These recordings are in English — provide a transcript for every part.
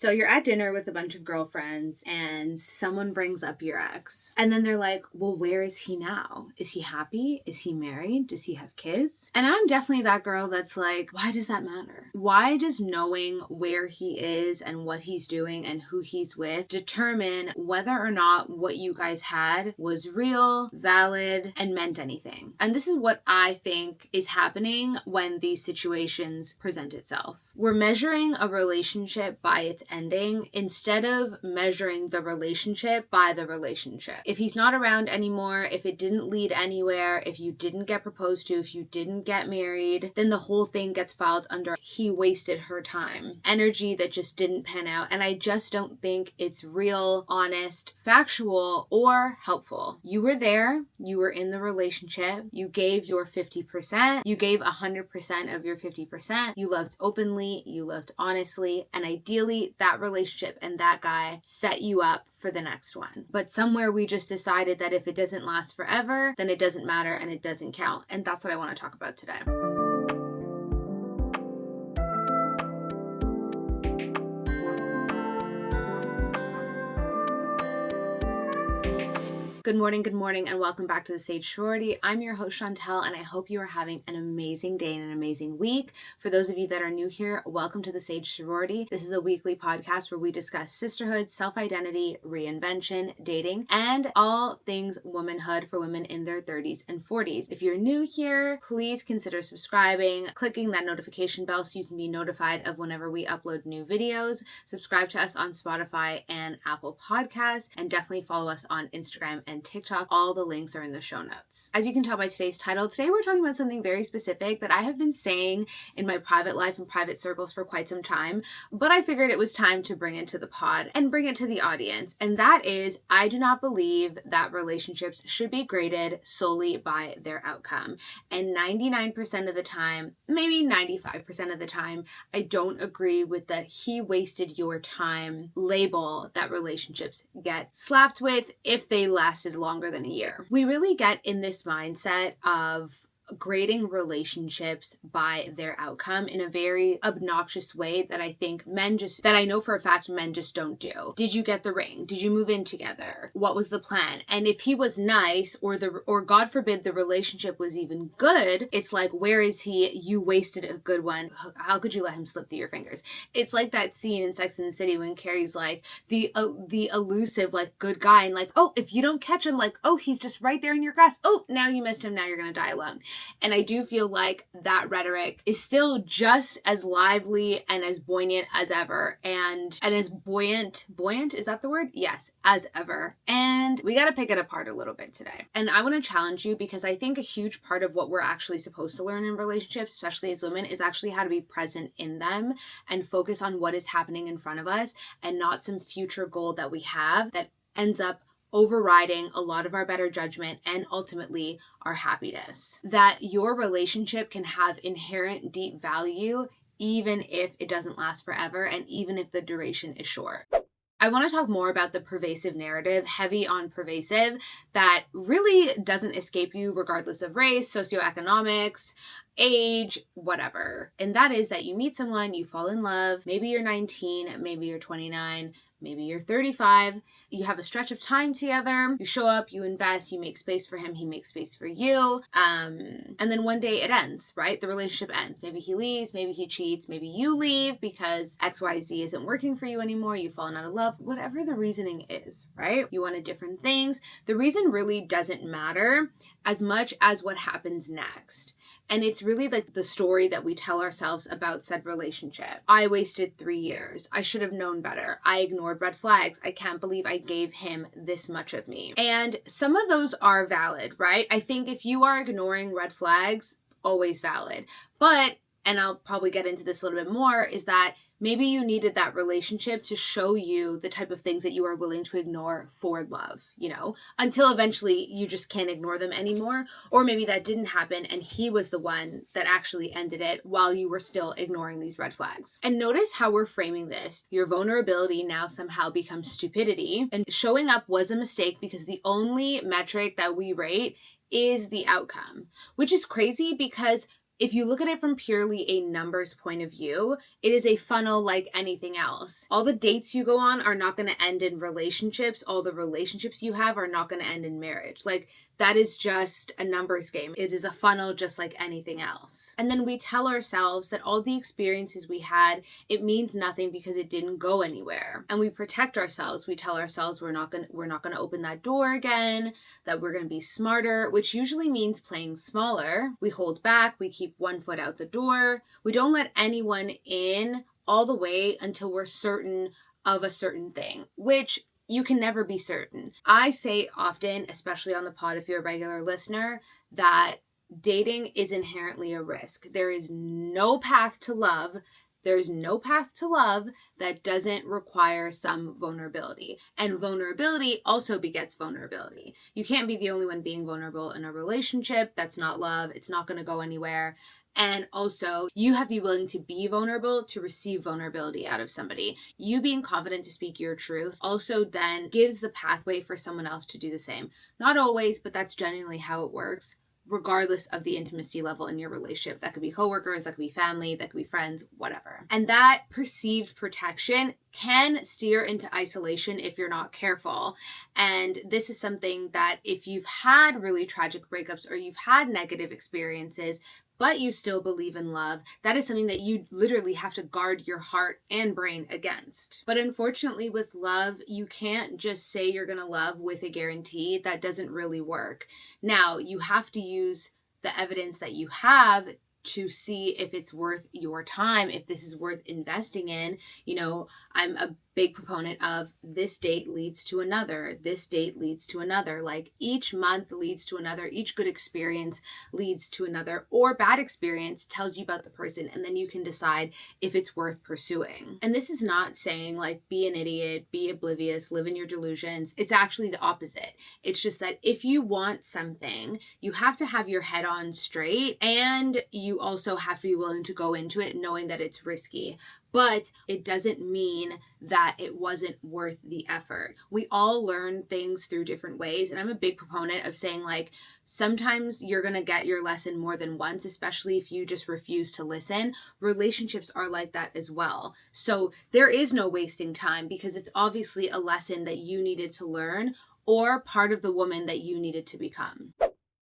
So you're at dinner with a bunch of girlfriends and someone brings up your ex. And then they're like, well, where is he now? Is he happy? Is he married? Does he have kids? And I'm definitely that girl that's like, why does that matter? Why does knowing where he is and what he's doing and who he's with determine whether or not what you guys had was real, valid, and meant anything? And this is what I think is happening when these situations present itself. We're measuring a relationship by its ending instead of measuring the relationship by the relationship. If he's not around anymore, if it didn't lead anywhere, if you didn't get proposed to, if you didn't get married, then the whole thing gets filed under he wasted her time. Energy that just didn't pan out. And I just don't think it's real, honest, factual, or helpful. You were there. You were in the relationship. You gave your 50%. You gave 100% of your 50%. You loved openly. You lived honestly, and ideally that relationship and that guy set you up for the next one. But somewhere we just decided that if it doesn't last forever, then it doesn't matter and it doesn't count. And that's what I want to talk about today. Good morning, and welcome back to the Sage Sorority. I'm your host, Shantel, and I hope you are having an amazing day and an amazing week. For those of you that are new here, welcome to the Sage Sorority. This is a weekly podcast where we discuss sisterhood, self-identity, reinvention, dating, and all things womanhood for women in their 30s and 40s. If you're new here, please consider subscribing, clicking that notification bell so you can be notified of whenever we upload new videos. Subscribe to us on Spotify and Apple Podcasts, and definitely follow us on Instagram and TikTok. All the links are in the show notes. As you can tell by today's title, today we're talking about something very specific that I have been saying in my private life and private circles for quite some time, but I figured it was time to bring it to the pod and bring it to the audience. And that is, I do not believe that relationships should be graded solely by their outcome. And 99% of the time, maybe 95% of the time, I don't agree with the he wasted your time label that relationships get slapped with if they lasted longer than a year. We really get in this mindset of grading relationships by their outcome in a very obnoxious way that I think that I know for a fact men just don't do. Did you get the ring? Did you move in together? What was the plan? And if he was nice or God forbid the relationship was even good, it's like, where is he? You wasted a good one. How could you let him slip through your fingers? It's like that scene in Sex and the City when Carrie's like the elusive like good guy and like, oh, if you don't catch him, like, oh, he's just right there in your grasp. Oh, now you missed him. Now you're going to die alone. And I do feel like that rhetoric is still just as lively and as buoyant as ever. And as buoyant, is that the word? Yes, as ever. And we got to pick it apart a little bit today. And I want to challenge you because I think a huge part of what we're actually supposed to learn in relationships, especially as women, is actually how to be present in them and focus on what is happening in front of us and not some future goal that we have that ends up overriding a lot of our better judgment and ultimately our happiness. That your relationship can have inherent deep value even if it doesn't last forever and even if the duration is short. I want to talk more about the pervasive narrative, heavy on pervasive, that really doesn't escape you regardless of race, socioeconomics, age, whatever. And that is that you meet someone, you fall in love, maybe you're 19, maybe you're 29, maybe you're 35, you have a stretch of time together, you show up, you invest, you make space for him, he makes space for you, and then one day it ends, right? The relationship ends. Maybe he leaves, maybe he cheats, maybe you leave because XYZ isn't working for you anymore, you've fallen out of love, whatever the reasoning is, right? You wanted different things. The reason really doesn't matter as much as what happens next. And it's really like the story that we tell ourselves about said relationship. I wasted 3 years. I should have known better. I ignored red flags. I can't believe I gave him this much of me. And some of those are valid, right? I think if you are ignoring red flags, always valid. But, and I'll probably get into this a little bit more, is that maybe you needed that relationship to show you the type of things that you are willing to ignore for love, until eventually you just can't ignore them anymore. Or maybe that didn't happen and he was the one that actually ended it while you were still ignoring these red flags. And notice how we're framing this. Your vulnerability now somehow becomes stupidity, and showing up was a mistake because the only metric that we rate is the outcome, which is crazy because If you look at it from purely a numbers point of view, it is a funnel like anything else. All the dates you go on are not going to end in relationships. All the relationships you have are not going to end in marriage. Like, that is just a numbers game. It is a funnel just like anything else. And then we tell ourselves that all the experiences we had, it means nothing because it didn't go anywhere. And we protect ourselves. We tell ourselves we're not going to open that door again, that we're going to be smarter, which usually means playing smaller. We hold back, we keep one foot out the door. We don't let anyone in all the way until we're certain of a certain thing, which you can never be certain. I say often, especially on the pod if you're a regular listener, that dating is inherently a risk. There is no path to love. There's no path to love that doesn't require some vulnerability. And vulnerability also begets vulnerability. You can't be the only one being vulnerable in a relationship. That's not love. It's not going to go anywhere. And also, you have to be willing to be vulnerable to receive vulnerability out of somebody. You being confident to speak your truth also then gives the pathway for someone else to do the same. Not always, but that's genuinely how it works, regardless of the intimacy level in your relationship. That could be coworkers, that could be family, that could be friends, whatever. And that perceived protection can steer into isolation if you're not careful. And this is something that if you've had really tragic breakups or you've had negative experiences, but you still believe in love, that is something that you literally have to guard your heart and brain against. But unfortunately with love, you can't just say you're going to love with a guarantee. That doesn't really work. Now, you have to use the evidence that you have to see if it's worth your time, if this is worth investing in. You know, I'm a big proponent of this date leads to another. This date leads to another. Like each month leads to another. Each good experience leads to another, or bad experience tells you about the person. And then you can decide if it's worth pursuing. And this is not saying like, be an idiot, be oblivious, live in your delusions. It's actually the opposite. It's just that if you want something, you have to have your head on straight, and you also have to be willing to go into it knowing that it's risky. But it doesn't mean that it wasn't worth the effort. We all learn things through different ways. And I'm a big proponent of saying like, sometimes you're going to get your lesson more than once, especially if you just refuse to listen. Relationships are like that as well. So there is no wasting time because it's obviously a lesson that you needed to learn or part of the woman that you needed to become.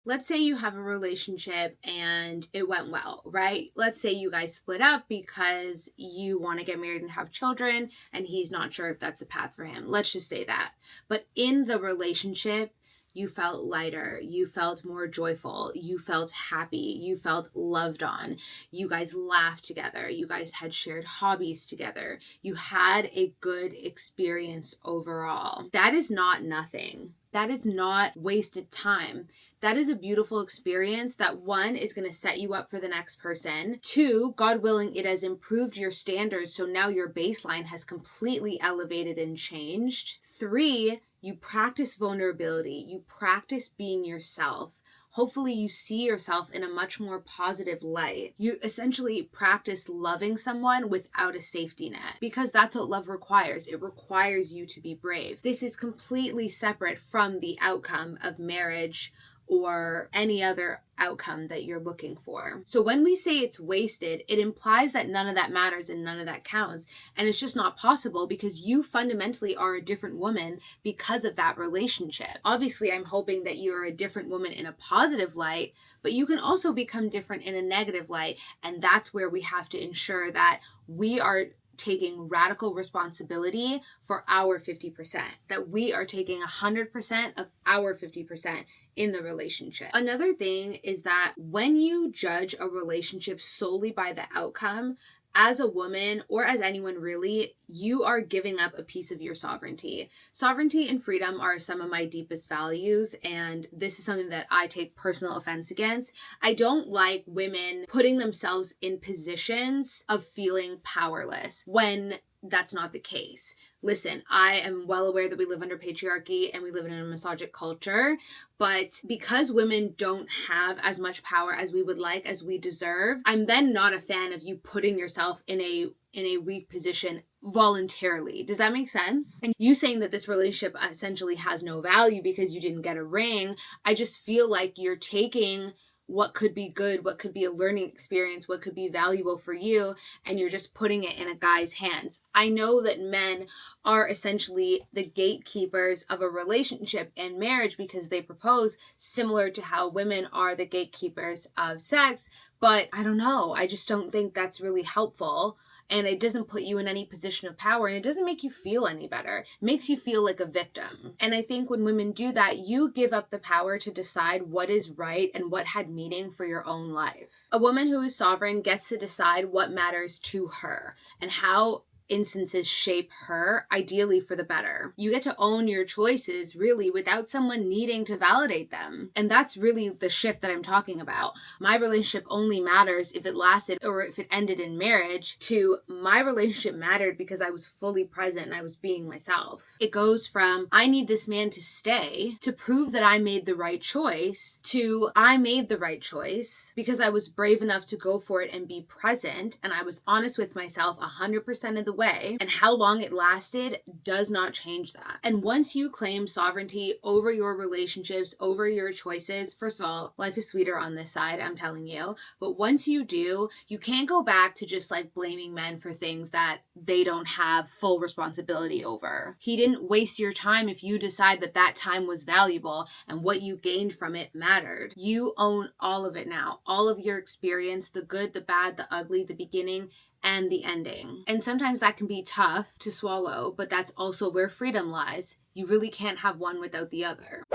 Let's say you have a relationship and it went well, right? Let's say you guys split up because you want to get married and have children and he's not sure if that's a path for him. Let's just say that. But in the relationship, you felt lighter, you felt more joyful, you felt happy, you felt loved on, you guys laughed together, you guys had shared hobbies together, you had a good experience overall. That is not nothing. That is not wasted time. That is a beautiful experience that one is going to set you up for the next person. Two, God willing, it has improved your standards. So now your baseline has completely elevated and changed. Three, you practice vulnerability. You practice being yourself. Hopefully you see yourself in a much more positive light. You essentially practice loving someone without a safety net because that's what love requires. It requires you to be brave. This is completely separate from the outcome of marriage or any other outcome that you're looking for. So when we say it's wasted, it implies that none of that matters and none of that counts. And it's just not possible because you fundamentally are a different woman because of that relationship. Obviously, I'm hoping that you're a different woman in a positive light, but you can also become different in a negative light. And that's where we have to ensure that we are taking radical responsibility for our 50%, that we are taking 100% of our 50% in the relationship. Another thing is that when you judge a relationship solely by the outcome, as a woman or as anyone really, you are giving up a piece of your sovereignty. Sovereignty and freedom are some of my deepest values, and this is something that I take personal offense against. I don't like women putting themselves in positions of feeling powerless when that's not the case. Listen, I am well aware that we live under patriarchy and we live in a misogynic culture, but because women don't have as much power as we would like, as we deserve, I'm then not a fan of you putting yourself in a weak position voluntarily. Does that make sense? And you saying that this relationship essentially has no value because you didn't get a ring, I just feel like you're taking what could be good, what could be a learning experience, what could be valuable for you, and you're just putting it in a guy's hands. I know that men are essentially the gatekeepers of a relationship and marriage because they propose, similar to how women are the gatekeepers of sex, but I don't know. I just don't think that's really helpful. And it doesn't put you in any position of power, and it doesn't make you feel any better. It makes you feel like a victim. And I think when women do that, you give up the power to decide what is right and what had meaning for your own life. A woman who is sovereign gets to decide what matters to her and how instances shape her, ideally for the better. You get to own your choices, really, without someone needing to validate them. And that's really the shift that I'm talking about. My relationship only matters if it lasted or if it ended in marriage, to my relationship mattered because I was fully present and I was being myself. It goes from, I need this man to stay to prove that I made the right choice, to I made the right choice because I was brave enough to go for it and be present, and I was honest with myself 100% of the way, and how long it lasted does not change that. And once you claim sovereignty over your relationships, over your choices, first of all, life is sweeter on this side, I'm telling you. But once you do, you can't go back to just like blaming men for things that they don't have full responsibility over. He didn't waste your time if you decide that that time was valuable and what you gained from it mattered. You own all of it now, all of your experience, the good, the bad, the ugly, the beginning, and the ending. And sometimes that can be tough to swallow, but that's also where freedom lies. You really can't have one without the other.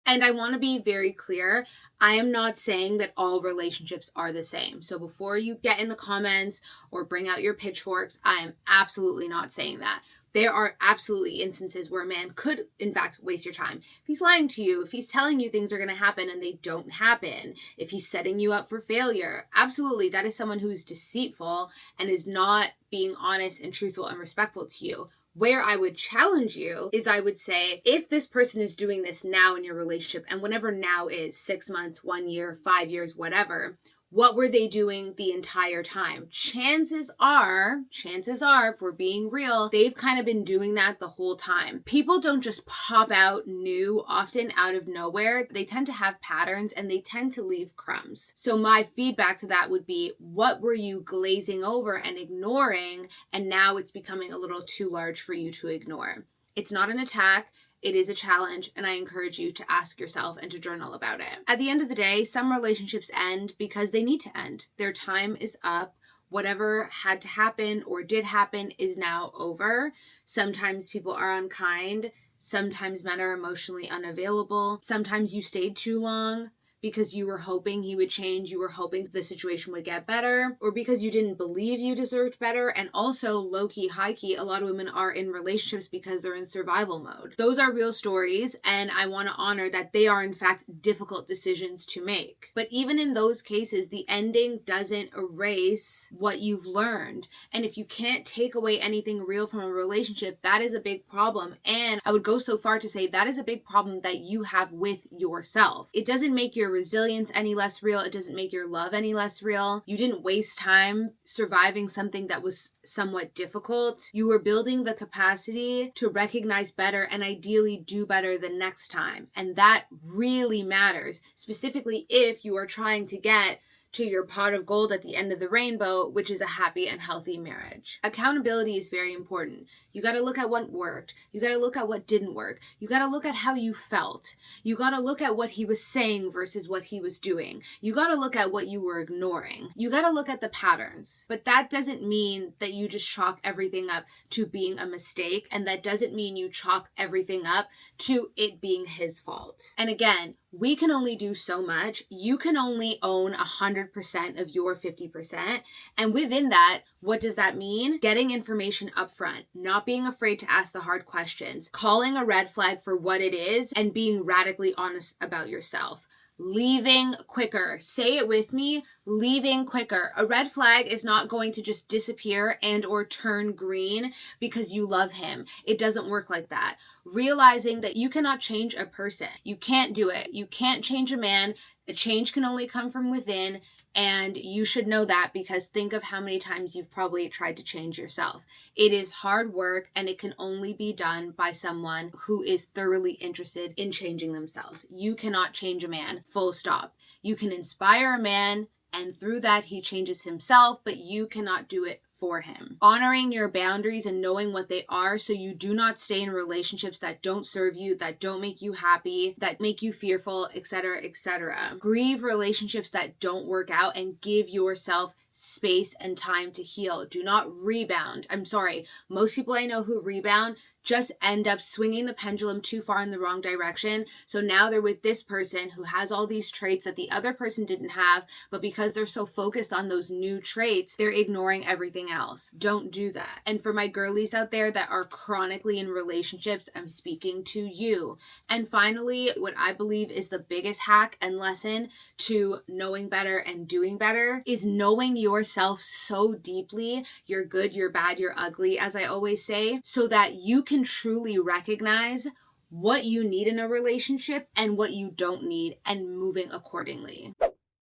And I want to be very clear, I am not saying that all relationships are the same. So before you get in the comments or bring out your pitchforks, I am absolutely not saying that. There are absolutely instances where a man could, in fact, waste your time. If he's lying to you, if he's telling you things are going to happen and they don't happen, if he's setting you up for failure, absolutely, that is someone who is deceitful and is not being honest and truthful and respectful to you. Where I would challenge you is I would say, if this person is doing this now in your relationship, and whenever now is 6 months, 1 year, 5 years, whatever, what were they doing the entire time? Chances are, if we're being real, they've kind of been doing that the whole time. People don't just pop out new, often out of nowhere. They tend to have patterns and they tend to leave crumbs. So my feedback to that would be, what were you glazing over and ignoring? And now it's becoming a little too large for you to ignore. It's not an attack. It is a challenge, and I encourage you to ask yourself and to journal about it. At the end of the day, some relationships end because they need to end. Their time is up. Whatever had to happen or did happen is now over. Sometimes people are unkind. Sometimes men are emotionally unavailable. Sometimes you stayed too long because you were hoping he would change, you were hoping the situation would get better, or because you didn't believe you deserved better. And also, low-key, high-key, a lot of women are in relationships because they're in survival mode. Those are real stories, and I want to honor that they are, in fact, difficult decisions to make. But even in those cases, the ending doesn't erase what you've learned. And if you can't take away anything real from a relationship, that is a big problem. And I would go so far to say that is a big problem that you have with yourself. It doesn't make your resilience any less real. It doesn't make your love any less real. You didn't waste time surviving something that was somewhat difficult. You were building the capacity to recognize better and ideally do better the next time. And that really matters, specifically if you are trying to get to your pot of gold at the end of the rainbow, which is a happy and healthy marriage. Accountability is very important. You got to look at what worked. You got to look at what didn't work. You got to look at how you felt. You got to look at what he was saying versus what he was doing. You got to look at what you were ignoring. You got to look at the patterns. But that doesn't mean that you just chalk everything up to being a mistake. And that doesn't mean you chalk everything up to it being his fault. And again, we can only do so much. You can only own 100% of your 50%. And within that, what does that mean? Getting information up front, not being afraid to ask the hard questions, calling a red flag for what it is, and being radically honest about yourself. Leaving quicker. Say it with me, leaving quicker. A red flag is not going to just disappear and or turn green because you love him. It doesn't work like that. Realizing that you cannot change a person. You can't do it. You can't change a man. A change can only come from within, and you should know that because think of how many times you've probably tried to change yourself. It is hard work, and it can only be done by someone who is thoroughly interested in changing themselves. You cannot change a man, full stop. You can inspire a man, and through that he changes himself, but you cannot do it for him. Honoring your boundaries and knowing what they are so you do not stay in relationships that don't serve you, that don't make you happy, that make you fearful, etc., etc. Grieve relationships that don't work out and give yourself space and time to heal. Do not rebound. I'm sorry. Most people I know who rebound just end up swinging the pendulum too far in the wrong direction. So now they're with this person who has all these traits that the other person didn't have, but because they're so focused on those new traits, they're ignoring everything else. Don't do that. And for my girlies out there that are chronically in relationships, I'm speaking to you. And finally, what I believe is the biggest hack and lesson to knowing better and doing better is knowing yourself so deeply, you're good, you're bad, you're ugly, as I always say, so that you can truly recognize what you need in a relationship and what you don't need and moving accordingly.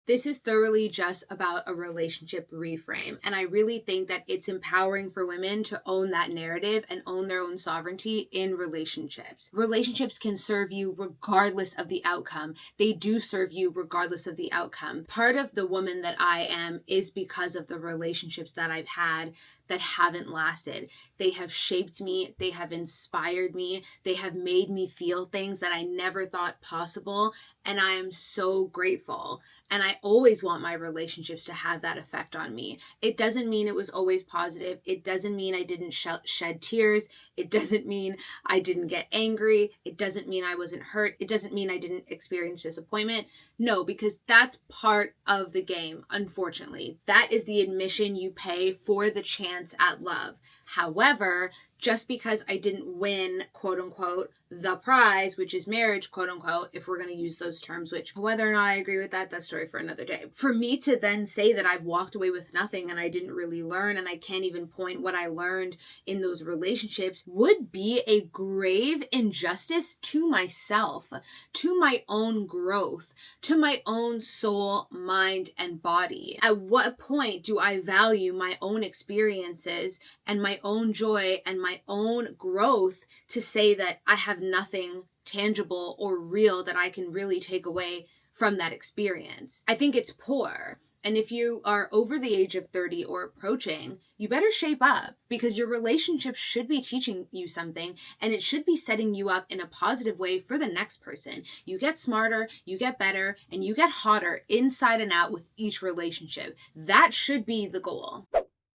This is thoroughly just about a relationship reframe. And I really think that it's empowering for women to own that narrative and own their own sovereignty in relationships. Relationships can serve you regardless of the outcome. They do serve you regardless of the outcome. Part of the woman that I am is because of the relationships that I've had that haven't lasted. They have shaped me. They have inspired me. They have made me feel things that I never thought possible. And I am so grateful. And I always want my relationships to have that effect on me. It doesn't mean it was always positive. It doesn't mean I didn't shed tears. It doesn't mean I didn't get angry. It doesn't mean I wasn't hurt. It doesn't mean I didn't experience disappointment. No, because that's part of the game, unfortunately. That is the admission you pay for the chance at love. However, just because I didn't win, quote unquote, the prize, which is marriage, quote unquote, if we're going to use those terms, which whether or not I agree with that, that's a story for another day. For me to then say that I've walked away with nothing and I didn't really learn and I can't even point what I learned in those relationships would be a grave injustice to myself, to my own growth, to my own soul, mind, and body. At what point do I value my own experiences and my own joy and my own growth to say that I have nothing tangible or real that I can really take away from that experience? I think it's poor. And if you are over the age of 30 or approaching, you better shape up because your relationship should be teaching you something and it should be setting you up in a positive way for the next person. You get smarter, you get better, and you get hotter inside and out with each relationship. That should be the goal.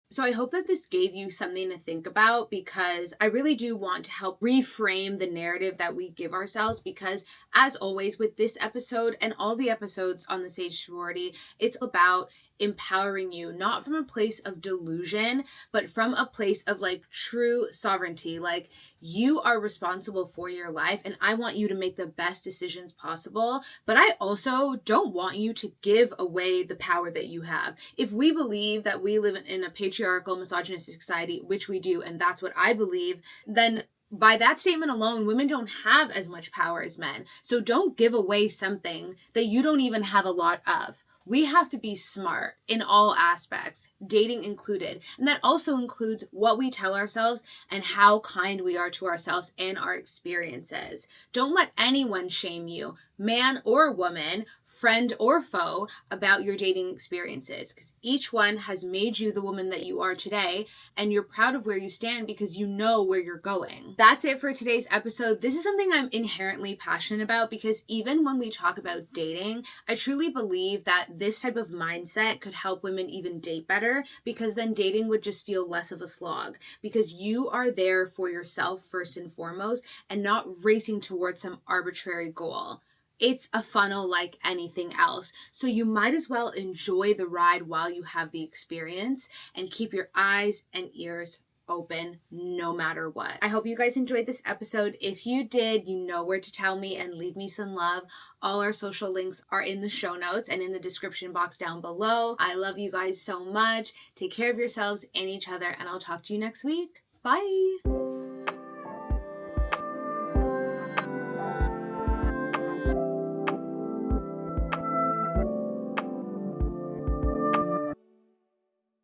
So I hope that this gave you something to think about because I really do want to help reframe the narrative that we give ourselves because as always with this episode and all the episodes on the Sage Sorority, it's about empowering you, not from a place of delusion, but from a place of like true sovereignty. Like you are responsible for your life and I want you to make the best decisions possible, but I also don't want you to give away the power that you have. If we believe that we live in a patriarchal, misogynistic society, which we do, and that's what I believe, then by that statement alone, women don't have as much power as men. So don't give away something that you don't even have a lot of. We have to be smart in all aspects, dating included. And that also includes what we tell ourselves and how kind we are to ourselves and our experiences. Don't let anyone shame you, man or woman, friend or foe, about your dating experiences because each one has made you the woman that you are today and you're proud of where you stand because you know where you're going. That's it for today's episode. This is something I'm inherently passionate about because even when we talk about dating, I truly believe that this type of mindset could help women even date better because then dating would just feel less of a slog because you are there for yourself first and foremost and not racing towards some arbitrary goal. It's a funnel like anything else. So you might as well enjoy the ride while you have the experience and keep your eyes and ears open no matter what. I hope you guys enjoyed this episode. If you did, you know where to tell me and leave me some love. All our social links are in the show notes and in the description box down below. I love you guys so much. Take care of yourselves and each other, and I'll talk to you next week. Bye.